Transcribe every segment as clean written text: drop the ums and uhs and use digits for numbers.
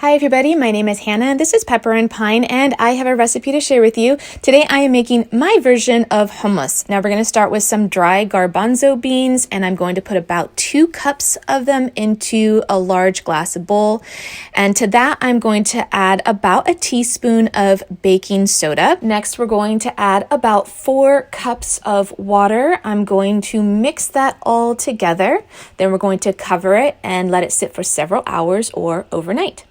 Hi everybody, my name is Hannah. This is Pepper and Pine, and I have a recipe to share with you. Today I am making my version of hummus. Now we're going to start with some dry garbanzo beans, and I'm going to put about 2 cups of them into a large glass bowl. And to that I'm going to add about a teaspoon of baking soda. Next we're going to add about 4 cups of water. I'm going to mix that all together. Then we're going to cover it and let it sit for several hours or overnight.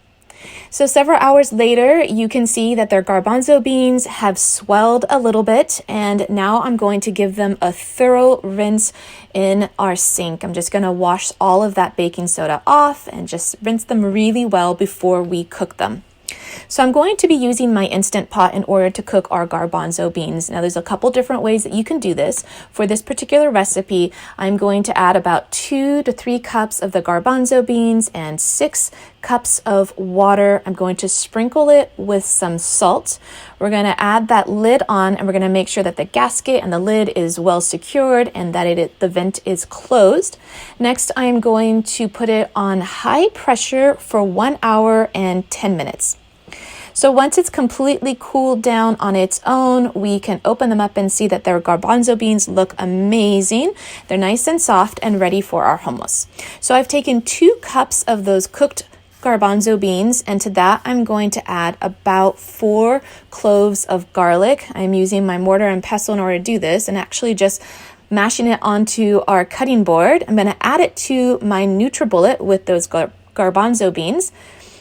So several hours later, you can see that their garbanzo beans have swelled a little bit, and now I'm going to give them a thorough rinse in our sink. I'm just going to wash all of that baking soda off and just rinse them really well before we cook them. So I'm going to be using my Instant Pot in order to cook our garbanzo beans. Now there's a couple different ways that you can do this. For this particular recipe, I'm going to add about 2 to 3 cups of the garbanzo beans and 6 cups of water. I'm going to sprinkle it with some salt. We're going to add that lid on, and we're going to make sure that the gasket and the lid is well secured and that the vent is closed. Next, I'm going to put it on high pressure for 1 hour and 10 minutes. So once it's completely cooled down on its own, we can open them up and see that their garbanzo beans look amazing. They're nice and soft and ready for our hummus. So I've taken 2 cups of those cooked garbanzo beans, and to that I'm going to add about 4 cloves of garlic. I'm using my mortar and pestle in order to do this, and actually just mashing it onto our cutting board. I'm going to add it to my NutriBullet with those garbanzo beans.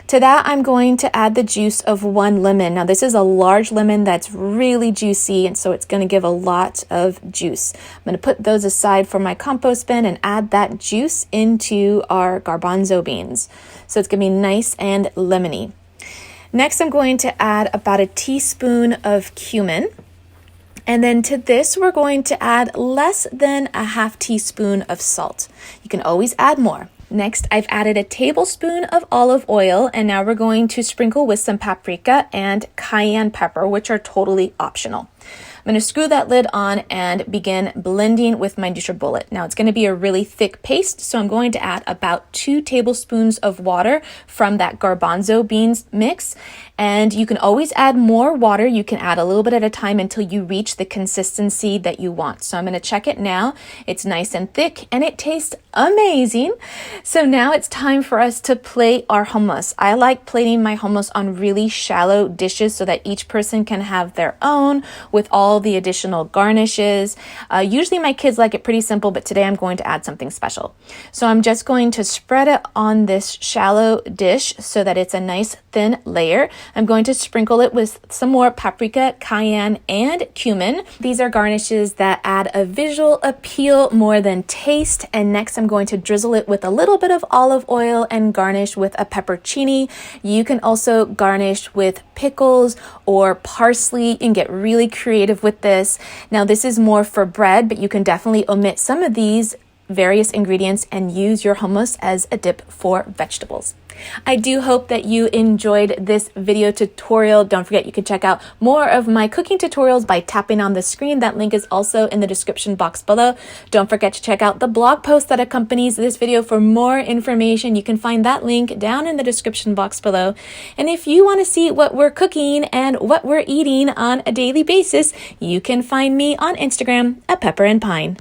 To that, I'm going to add the juice of 1 lemon. Now, this is a large lemon that's really juicy, and so it's going to give a lot of juice. I'm going to put those aside for my compost bin and add that juice into our garbanzo beans. So it's going to be nice and lemony. Next, I'm going to add about a teaspoon of cumin. And then to this, we're going to add less than a half teaspoon of salt. You can always add more. Next, I've added a tablespoon of olive oil, and now we're going to sprinkle with some paprika and cayenne pepper, which are totally optional. I'm going to screw that lid on and begin blending with my NutriBullet. Now it's going to be a really thick paste, so I'm going to add about 2 tablespoons of water from that garbanzo beans mix. And you can always add more water. You can add a little bit at a time until you reach the consistency that you want. So I'm going to check it now. It's nice and thick and it tastes amazing. So now it's time for us to plate our hummus. I like plating my hummus on really shallow dishes so that each person can have their own with all the additional garnishes. Usually my kids like it pretty simple, but today I'm going to add something special. So I'm just going to spread it on this shallow dish so that it's a nice thin layer. I'm going to sprinkle it with some more paprika, cayenne, and cumin. These are garnishes that add a visual appeal more than taste. And next I'm going to drizzle it with a little bit of olive oil and garnish with a peppercini. You can also garnish with pickles or parsley and get really creative with this. Now this is more for bread, but you can definitely omit some of these various ingredients and use your hummus as a dip for vegetables. I do hope that you enjoyed this video tutorial. Don't forget you can check out more of my cooking tutorials by tapping on the screen. That link is also in the description box below. Don't forget to check out the blog post that accompanies this video for more information. You can find that link down in the description box below. And if you want to see what we're cooking and what we're eating on a daily basis, you can find me on Instagram at Pepper and Pine.